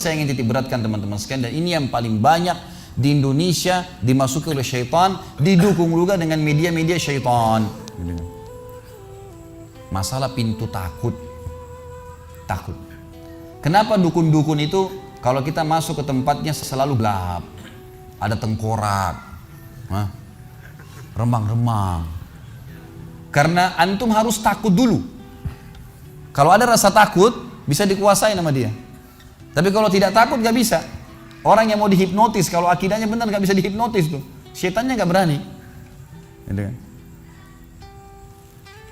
saya ingin titik beratkan teman-teman sekalian, dan ini yang paling banyak di Indonesia dimasuki oleh syaitan, didukung juga dengan media-media syaitan. Masalah pintu takut. Takut. Kenapa dukun-dukun itu kalau kita masuk ke tempatnya selalu gelap, ada tengkorak, remang-remang. Karena antum harus takut dulu. Kalau ada rasa takut, bisa dikuasai sama dia. Tapi kalau tidak takut gak bisa. Orang yang mau dihipnotis, kalau akidahnya benar gak bisa dihipnotis tuh. Syaitannya gak berani. Gitu kan?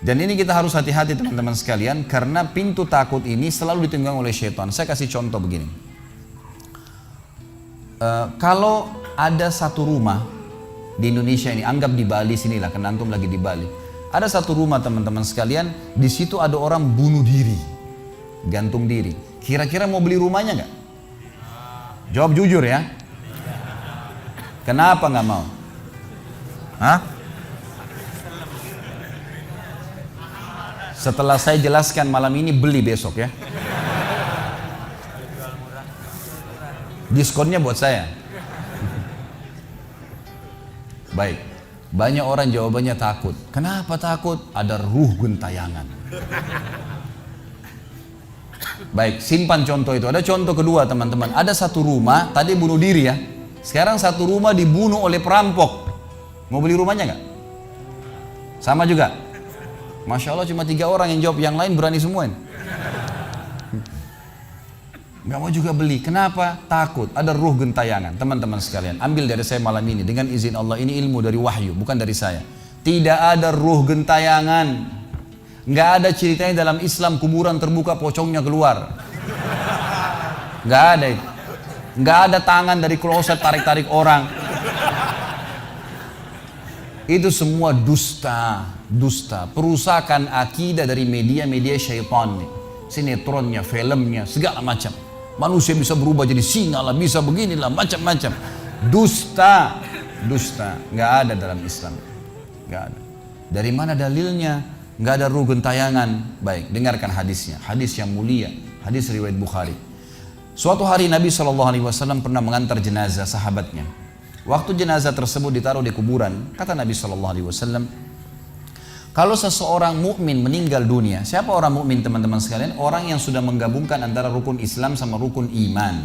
Dan ini kita harus hati-hati teman-teman sekalian, karena pintu takut ini selalu ditunggang oleh syaitan. Saya kasih contoh begini. Kalau ada satu rumah di Indonesia ini, anggap di Bali sinilah, karena antum lagi di Bali. Ada satu rumah teman-teman sekalian, di situ ada orang bunuh diri, gantung diri. Kira-kira mau beli rumahnya nggak? Jawab jujur ya. Kenapa nggak mau? Hah? Setelah saya jelaskan malam ini, beli besok ya. Diskonnya buat saya. Baik. Banyak orang jawabannya takut. Kenapa takut? Ada ruh gentayangan. Baik, simpan contoh itu. Ada contoh kedua teman-teman. Ada satu rumah, tadi bunuh diri ya. Sekarang satu rumah dibunuh oleh perampok. Mau beli rumahnya nggak? Sama juga. Masya Allah cuma 3 orang yang jawab, yang lain berani semua ini. Gak mau juga beli. Kenapa? Takut. Ada ruh gentayangan. Teman-teman sekalian, ambil dari saya malam ini dengan izin Allah. Ini ilmu dari wahyu, bukan dari saya. Tidak ada ruh gentayangan. Gak ada ceritanya dalam Islam kuburan terbuka pocongnya keluar. Gak ada itu. Gak ada tangan dari kloset tarik-tarik orang. Itu semua dusta. Dusta, perusakan akidah dari media-media syaitan nih. Sinetronnya, filmnya, segala macam. Manusia bisa berubah jadi singa lah, bisa beginilah, macam-macam. Dusta, dusta, nggak ada dalam Islam, nggak ada. Dari mana dalilnya? Nggak ada ruh gentayangan. Baik, dengarkan hadisnya. Hadis yang mulia, hadis riwayat Bukhari. Suatu hari Nabi SAW pernah mengantar jenazah sahabatnya. Waktu jenazah tersebut ditaruh di kuburan, kata Nabi SAW, kalau seseorang mukmin meninggal dunia, siapa orang mukmin teman-teman sekalian? Orang yang sudah menggabungkan antara rukun Islam sama rukun iman.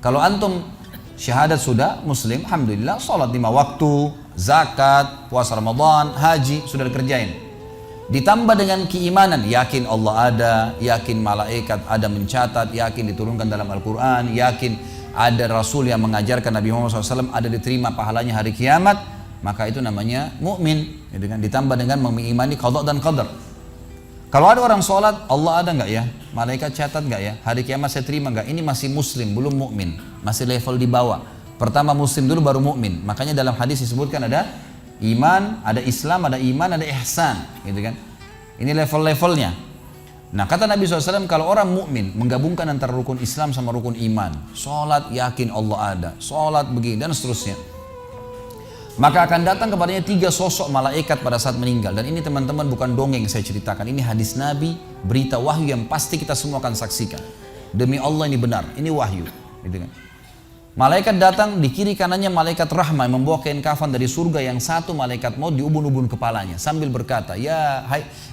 Kalau antum syahadat sudah, muslim, alhamdulillah, sholat 5 waktu, zakat, puasa Ramadan, haji, sudah dikerjain. Ditambah dengan keimanan, yakin Allah ada, yakin malaikat ada mencatat, yakin diturunkan dalam Al-Quran, yakin ada Rasul yang mengajarkan Nabi Muhammad SAW, ada diterima pahalanya hari kiamat, maka itu namanya mukmin. Gitu kan? Ditambah dengan mengimani qada dan qadar. Kalau ada orang sholat, Allah ada nggak ya? Malaikat catat nggak ya? Hari kiamat saya terima nggak? Ini masih muslim, belum mukmin, masih level di bawah. Pertama muslim dulu baru mukmin. Makanya dalam hadis disebutkan ada iman, ada Islam, ada iman, ada ihsan, gitu kan? Ini level-levelnya. Nah kata Nabi SAW, kalau orang mukmin menggabungkan antara rukun Islam sama rukun iman, sholat yakin Allah ada, sholat begini dan seterusnya, maka akan datang kepadanya 3 sosok malaikat pada saat meninggal. Dan ini teman-teman bukan dongeng saya ceritakan, ini hadis Nabi, berita wahyu yang pasti kita semua akan saksikan. Demi Allah ini benar, ini wahyu, gitu kan? Malaikat datang, di kiri kanannya malaikat rahmah yang membawa kain kafan dari surga, yang satu malaikat maut di ubun-ubun kepalanya sambil berkata, ya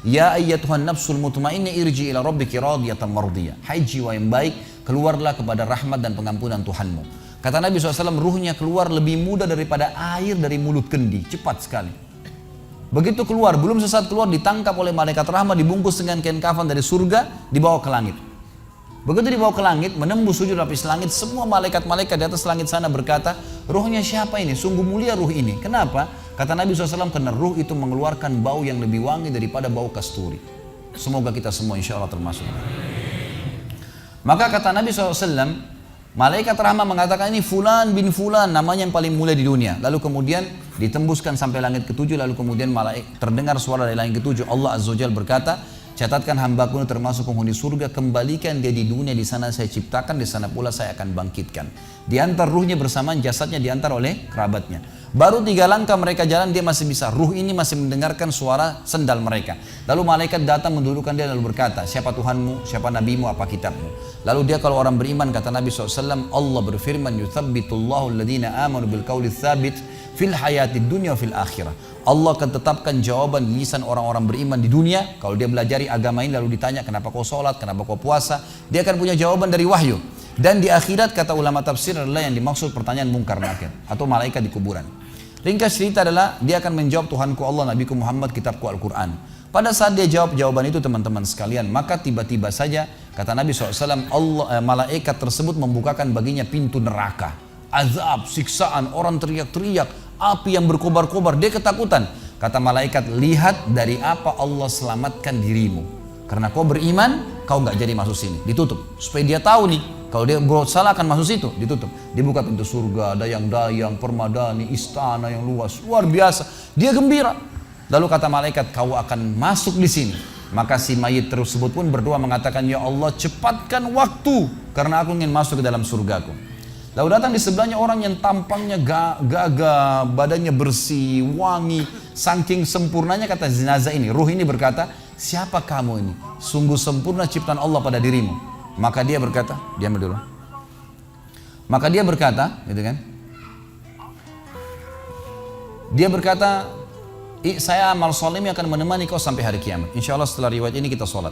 ayyatuhan nafsul mutmainnah irji ila rabbiki radiyatan mardiyah. Hai jiwa yang baik, keluarlah kepada rahmat dan pengampunan Tuhanmu. Kata Nabi SAW, ruhnya keluar lebih mudah daripada air dari mulut kendi, cepat sekali. Begitu keluar, belum sesaat keluar ditangkap oleh malaikat rahmat, dibungkus dengan kain kafan dari surga, dibawa ke langit. Begitu dibawa ke langit, menembus 7 lapis langit, semua malaikat-malaikat di atas langit sana berkata, ruhnya siapa ini? Sungguh mulia ruh ini. Kenapa? Kata Nabi SAW, karena ruh itu mengeluarkan bau yang lebih wangi daripada bau kasturi. Semoga kita semua insya Allah termasuk. Maka kata Nabi SAW, malaikat rahmah mengatakan ini fulan bin fulan, namanya yang paling mulia di dunia. Lalu kemudian ditembuskan sampai langit ke-7, lalu kemudian terdengar suara dari langit ke-7. Allah Azza wa Jalla berkata, catatkan hambaku termasuk penghuni surga, kembalikan dia di dunia, di sana saya ciptakan, di sana pula saya akan bangkitkan. Diantar ruhnya bersamaan jasadnya, diantar oleh kerabatnya. Baru 3 langkah mereka jalan dia masih bisa. Ruh ini masih mendengarkan suara sendal mereka. Lalu malaikat datang mendudukkan dia lalu berkata, siapa Tuhanmu, siapa nabimu, apa kitabmu. Lalu dia kalau orang beriman kata Nabi SAW, Allah berfirman, yuthabbitullahu alladhina amanu bil qawli tsabit fil hayatid dunya fil akhirah. Allah akan tetapkan jawaban di lisan orang-orang beriman di dunia. Kalau dia belajari agama ini lalu ditanya kenapa kau sholat, kenapa kau puasa, dia akan punya jawaban dari wahyu. Dan di akhirat kata ulama tafsir adalah yang dimaksud pertanyaan mungkar nakir atau malaikat di kuburan. Ringkas cerita adalah dia akan menjawab Tuhanku Allah, Nabiku Muhammad, kitabku Al-Quran. Pada saat dia jawab jawaban itu teman-teman sekalian, maka tiba-tiba saja kata Nabi SAW, malaikat tersebut membukakan baginya pintu neraka. Azab, siksaan, orang teriak-teriak, api yang berkobar-kobar, dia ketakutan. Kata malaikat, lihat dari apa Allah selamatkan dirimu. Karena kau beriman, kau nggak jadi masuk sini, ditutup. Supaya dia tahu nih, kalau dia berbuat salah akan masuk situ, ditutup. Dibuka pintu surga, dayang-dayang, permadani, istana yang luas, luar biasa. Dia gembira. Lalu kata malaikat, kau akan masuk di sini. Maka si mayit tersebut pun berdoa mengatakan, ya Allah cepatkan waktu, karena aku ingin masuk ke dalam surgaku. Lalu datang di sebelahnya orang yang tampangnya gagah, badannya bersih, wangi, saking sempurnanya kata jenazah ini, ruh ini berkata, siapa kamu ini? Sungguh sempurna ciptaan Allah pada dirimu. Maka dia berkata, diam dulu. Maka dia berkata, gitu kan? Dia berkata, saya amal soleh akan menemani kau sampai hari kiamat. Insya Allah setelah riwayat ini kita sholat.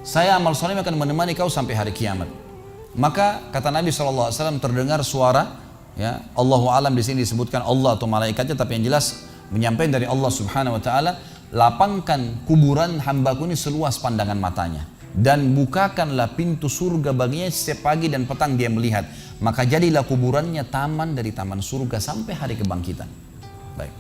Saya amal soleh akan menemani kau sampai hari kiamat. Maka kata Nabi SAW terdengar suara, ya Allahu alam di sini disebutkan Allah atau malaikatnya, tapi yang jelas menyampaikan dari Allah Subhanahu Wa Taala, lapangkan kuburan hambaku ini seluas pandangan matanya dan bukakanlah pintu surga baginya setiap pagi dan petang dia melihat, maka jadilah kuburannya taman dari taman surga sampai hari kebangkitan. Baik.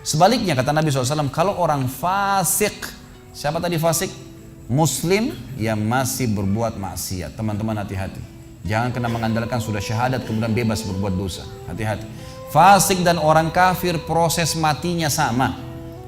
Sebaliknya kata Nabi SAW, kalau orang fasik, siapa tadi fasik? Muslim yang masih berbuat maksiat. Teman-teman hati-hati. Jangan kena mengandalkan sudah syahadat kemudian bebas berbuat dosa. Hati-hati. Fasik dan orang kafir proses matinya sama.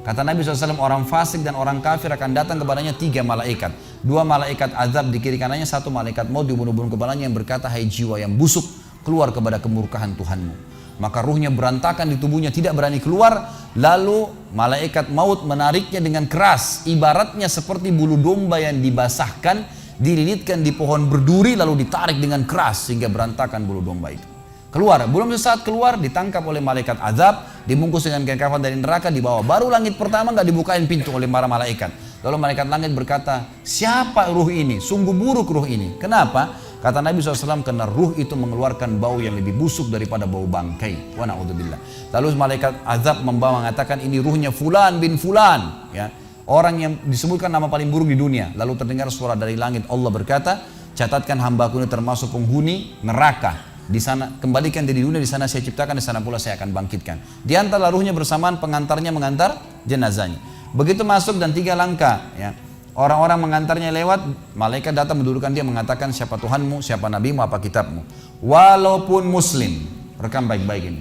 Kata Nabi SAW, orang fasik dan orang kafir akan datang kepadanya 3 malaikat. 2 malaikat azab di kiri kanannya, 1 malaikat maut dibunuh-bunuh kepalanya yang berkata, hai jiwa yang busuk, keluar kepada kemurkaan Tuhanmu. Maka ruhnya berantakan di tubuhnya, tidak berani keluar. Lalu malaikat maut menariknya dengan keras, ibaratnya seperti bulu domba yang dibasahkan, dililitkan di pohon berduri lalu ditarik dengan keras sehingga berantakan bulu domba itu. Keluar, belum sesaat keluar ditangkap oleh malaikat azab, dibungkus dengan kain kafan dari neraka, dibawa. Baru langit pertama nggak dibukain pintu oleh para malaikat. Lalu malaikat langit berkata, siapa ruh ini? Sungguh buruk ruh ini. Kenapa? Kata Nabi SAW, karena ruh itu mengeluarkan bau yang lebih busuk daripada bau bangkai. Wa na'udzubillah. Lalu malaikat azab membawa mengatakan, ini ruhnya fulan bin fulan. Ya. Orang yang disebutkan nama paling buruk di dunia. Lalu terdengar suara dari langit, Allah berkata, catatkan hambaku ini termasuk penghuni neraka. Di sana kembalikan dia di dunia, di sana saya ciptakan, di sana pula saya akan bangkitkan. Di antara ruhnya bersamaan pengantarnya mengantar jenazahnya. Begitu masuk dan 3 langkah, ya. Orang-orang mengantarnya lewat, malaikat datang mendudukkan dia mengatakan, siapa Tuhanmu, siapa nabimu, apa kitabmu. Walaupun muslim, rekam baik-baik ini.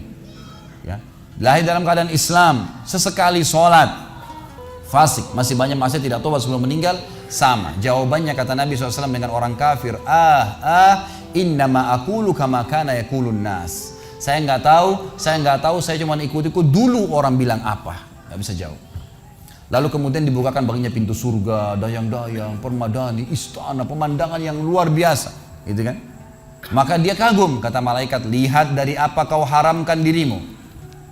Ya. Lahir dalam keadaan Islam, sesekali sholat, fasik, masih banyak maksiat, tidak tobat sebelum meninggal, sama. Jawabannya kata Nabi SAW dengan orang kafir, innama aqulu kama kana yaqulun nas. Saya nggak tahu, saya cuma ikut-ikut dulu orang bilang apa, nggak bisa jawab. Lalu kemudian dibukakan baginya pintu surga, dayang-dayang, permadani, istana, pemandangan yang luar biasa, gitu kan? Maka dia kagum, kata malaikat, lihat dari apa kau haramkan dirimu.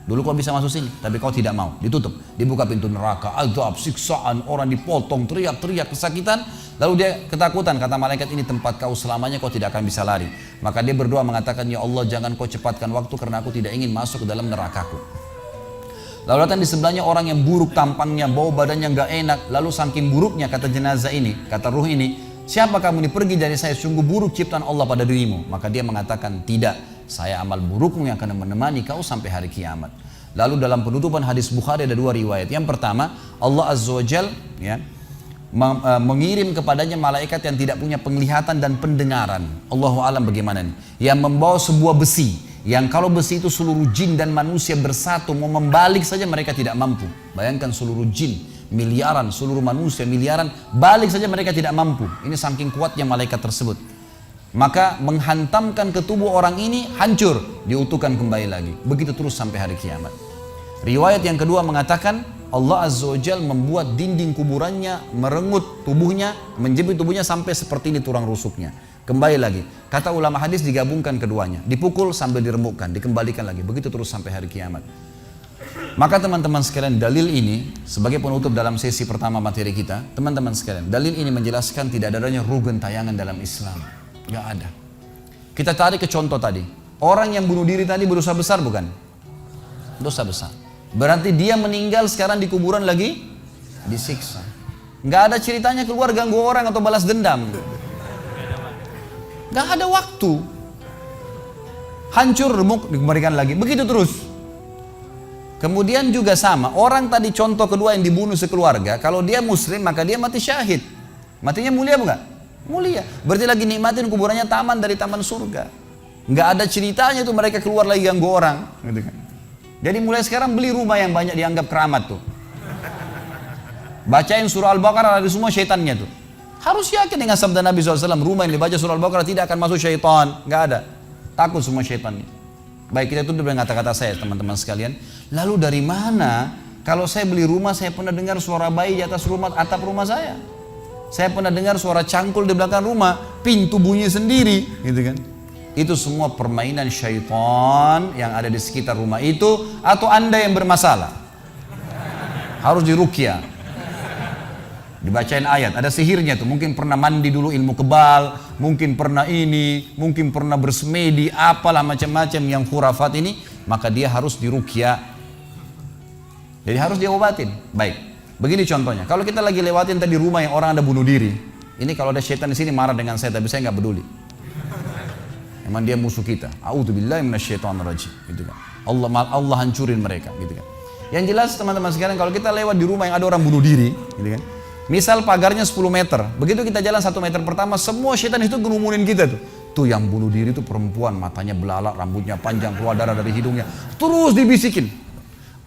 Dulu kau bisa masuk sini, tapi kau tidak mau, ditutup. Dibuka pintu neraka, azab, siksaan, orang dipotong, teriak-teriak, kesakitan. Lalu dia ketakutan, kata malaikat, ini tempat kau selamanya, kau tidak akan bisa lari. Maka dia berdoa mengatakan, ya Allah jangan kau cepatkan waktu karena aku tidak ingin masuk ke dalam nerakaku. Lalu datang di sebelahnya orang yang buruk tampangnya, bau badannya nggak enak. Lalu saking buruknya kata jenazah ini, kata ruh ini, siapa kamu ini? Pergi dari saya, sungguh buruk ciptaan Allah pada dirimu. Maka dia mengatakan, tidak, saya amal burukmu yang akan menemani kau sampai hari kiamat. Lalu dalam penutupan hadis Bukhari ada 2 riwayat. Yang pertama, Allah Azza wa Jal ya, mengirim kepadanya malaikat yang tidak punya penglihatan dan pendengaran. Allahu alam bagaimana nih? Yang membawa sebuah besi. Yang kalau besi itu seluruh jin dan manusia bersatu mau membalik saja mereka tidak mampu. Bayangkan seluruh jin miliaran, seluruh manusia miliaran, balik saja mereka tidak mampu. Ini saking kuatnya malaikat tersebut. maka menghantamkan ke tubuh orang ini hancur, diutuhkan kembali lagi. Begitu terus sampai hari kiamat. Riwayat yang kedua mengatakan Allah Azza wa Jalla membuat dinding kuburannya merenggut tubuhnya, menjepit tubuhnya sampai seperti ini tulang rusuknya. Kembali lagi. Kata ulama hadis digabungkan keduanya, dipukul sambil diremukkan, dikembalikan lagi. Begitu terus sampai hari kiamat. Maka teman-teman sekalian, dalil ini sebagai penutup dalam sesi pertama materi kita, teman-teman sekalian, dalil ini menjelaskan tidak adanya rugen tayangan dalam Islam. Gak ada. Kita tarik ke contoh tadi. Orang yang bunuh diri tadi berdosa besar bukan? Dosa besar. Berarti dia meninggal sekarang di kuburan lagi disiksa. Gak ada ceritanya keluar ganggu orang atau balas dendam. Gak ada waktu. Hancur, remuk, dikembalikan lagi. Begitu terus. Kemudian juga sama. Orang tadi contoh kedua yang dibunuh sekeluarga. Kalau dia muslim maka dia mati syahid. Matinya mulia bukan? Mulia. Berarti lagi nikmatin kuburannya taman dari taman surga. Nggak ada ceritanya tuh mereka keluar lagi ganggu orang. Gitu kan. Jadi mulai sekarang beli rumah yang banyak dianggap keramat tuh. Bacain surah Al-Baqarah ada semua syaitannya tuh. Harus yakin dengan sabda Nabi SAW. Rumah yang dibaca surah Al-Baqarah tidak akan masuk syaitan. Nggak ada. Takut semua syaitannya. Baik, kita tutup dengan kata-kata saya teman-teman sekalian. Lalu dari mana kalau saya beli rumah saya pernah dengar suara bayi di atas rumah, atap rumah saya. Saya pernah dengar suara cangkul di belakang rumah, pintu bunyi sendiri, gitu kan. Itu semua permainan syaitan yang ada di sekitar rumah itu, atau Anda yang bermasalah. Harus diruqyah. Dibacain ayat, ada sihirnya tuh. Mungkin pernah mandi dulu ilmu kebal, mungkin pernah ini, mungkin pernah bersemedi, apalah macam-macam yang khurafat ini, maka dia harus diruqyah. Jadi harus diobatin. Baik. Begini contohnya, kalau kita lagi lewatin tadi rumah yang orang ada bunuh diri, ini kalau ada syaitan di sini marah dengan saya, tapi saya nggak peduli. Emang dia musuh kita. A'udzubillahi minasyaitonirrajim, gitu kan. Allah hancurin mereka, gitu kan. Yang jelas teman-teman sekalian, kalau kita lewat di rumah yang ada orang bunuh diri, gitu kan. Misal pagarnya 10 meter, begitu kita jalan 1 meter pertama, semua syaitan itu ngerumunin kita tuh. Tuh yang bunuh diri itu perempuan, matanya belalak, rambutnya panjang, keluar darah dari hidungnya. Terus dibisikin.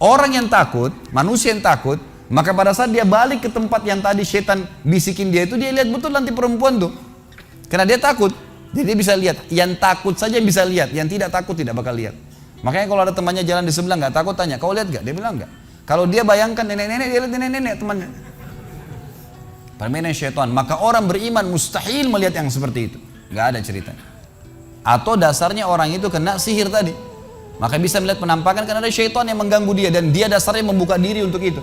Orang yang takut, manusia yang takut, maka pada saat dia balik ke tempat yang tadi syaitan bisikin dia itu, dia lihat betul nanti perempuan tuh. Karena dia takut. Jadi dia bisa lihat. Yang takut saja bisa lihat. Yang tidak takut tidak bakal lihat. Makanya kalau ada temannya jalan di sebelah nggak takut, tanya, kau lihat nggak? Dia bilang nggak. Kalau dia bayangkan nenek-nenek, dia lihat nenek-nenek temannya. Permainan syaitan. Maka orang beriman mustahil melihat yang seperti itu. Nggak ada ceritanya. Atau dasarnya orang itu kena sihir tadi. Maka bisa melihat penampakan karena ada syaitan yang mengganggu dia. Dan dia dasarnya membuka diri untuk itu.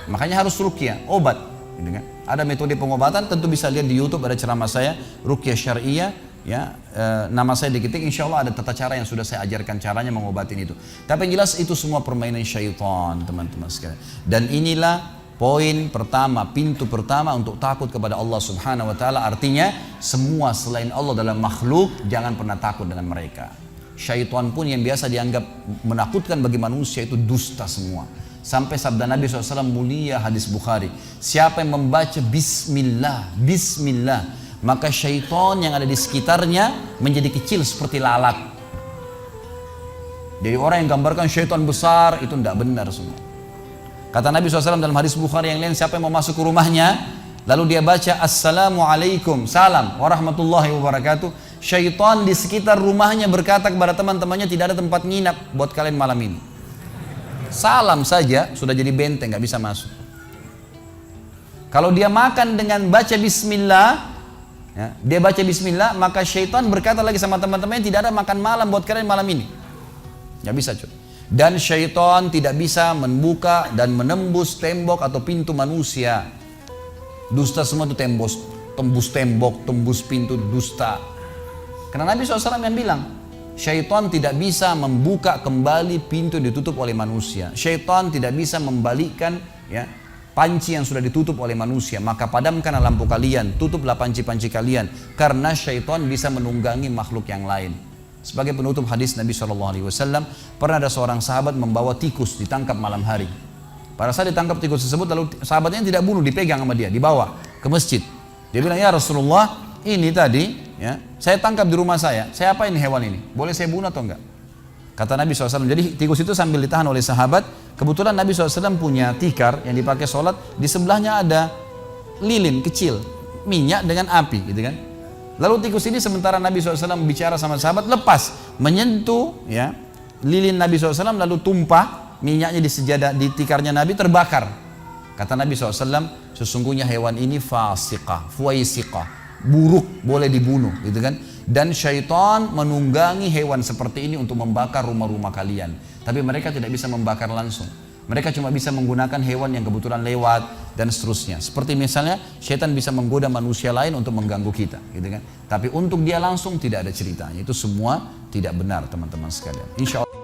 Makanya harus ruqyah, obat. Gitu kan? Ada metode pengobatan, tentu bisa lihat di YouTube, ada ceramah saya, ruqyah syariah, ya, nama saya diketik, insya Allah ada tata cara yang sudah saya ajarkan caranya mengobatin itu. Tapi yang jelas itu semua permainan syaitan, teman-teman sekalian. Dan inilah poin pertama, pintu pertama untuk takut kepada Allah Subhanahu wa Ta'ala. Artinya semua selain Allah dalam makhluk jangan pernah takut dengan mereka. Syaitan pun yang biasa dianggap menakutkan bagi manusia itu dusta semua. Sampai sabda Nabi SAW mulia hadis Bukhari, siapa yang membaca Bismillah, Bismillah, maka syaitan yang ada di sekitarnya menjadi kecil seperti lalat. Jadi orang yang gambarkan syaitan besar itu tidak benar semua. Kata Nabi SAW dalam hadis Bukhari yang lain, siapa yang mau masuk ke rumahnya lalu dia baca Assalamualaikum, salam warahmatullahi wabarakatuh, syaitan di sekitar rumahnya berkata kepada teman-temannya, tidak ada tempat nginap buat kalian malam ini. Salam saja sudah jadi benteng, nggak bisa masuk. Kalau dia makan dengan baca Bismillah, ya, dia baca Bismillah, maka syaitan berkata lagi sama teman-temannya, tidak ada makan malam buat kalian malam ini. Nggak bisa cuy. Dan syaitan tidak bisa membuka dan menembus tembok atau pintu manusia. Dusta semua itu tembus tembok, tembus pintu, dusta. Karena Nabi SAW yang bilang, syaitan tidak bisa membuka kembali pintu yang ditutup oleh manusia. Syaitan tidak bisa membalikkan, ya, panci yang sudah ditutup oleh manusia. Maka padamkanlah lampu kalian, tutuplah panci-panci kalian. Karena syaitan bisa menunggangi makhluk yang lain. Sebagai penutup hadis Nabi SAW, pernah ada seorang sahabat membawa tikus ditangkap malam hari. Pada saat ditangkap tikus tersebut, lalu sahabatnya tidak bunuh, dipegang sama dia, dibawa ke masjid. Dia bilang, ya Rasulullah, ini tadi, ya, saya tangkap di rumah saya apain hewan ini? Boleh saya bunuh atau enggak? Kata Nabi SAW, jadi tikus itu sambil ditahan oleh sahabat, kebetulan Nabi SAW punya tikar yang dipakai sholat, di sebelahnya ada lilin kecil, minyak dengan api, gitu kan. Lalu tikus ini sementara Nabi SAW bicara sama sahabat, lepas, menyentuh ya lilin Nabi SAW, lalu tumpah minyaknya di sejadah, di tikarnya Nabi, terbakar. Kata Nabi SAW, sesungguhnya hewan ini fasiqah, fuaisiqah, buruk, boleh dibunuh gitu kan. Dan syaitan menunggangi hewan seperti ini untuk membakar rumah-rumah kalian. Tapi mereka tidak bisa membakar langsung. Mereka cuma bisa menggunakan hewan yang kebetulan lewat dan seterusnya. Seperti misalnya syaitan bisa menggoda manusia lain untuk mengganggu kita, gitu kan. Tapi untuk dia langsung tidak ada ceritanya. Itu semua tidak benar teman-teman sekalian. Insya Allah.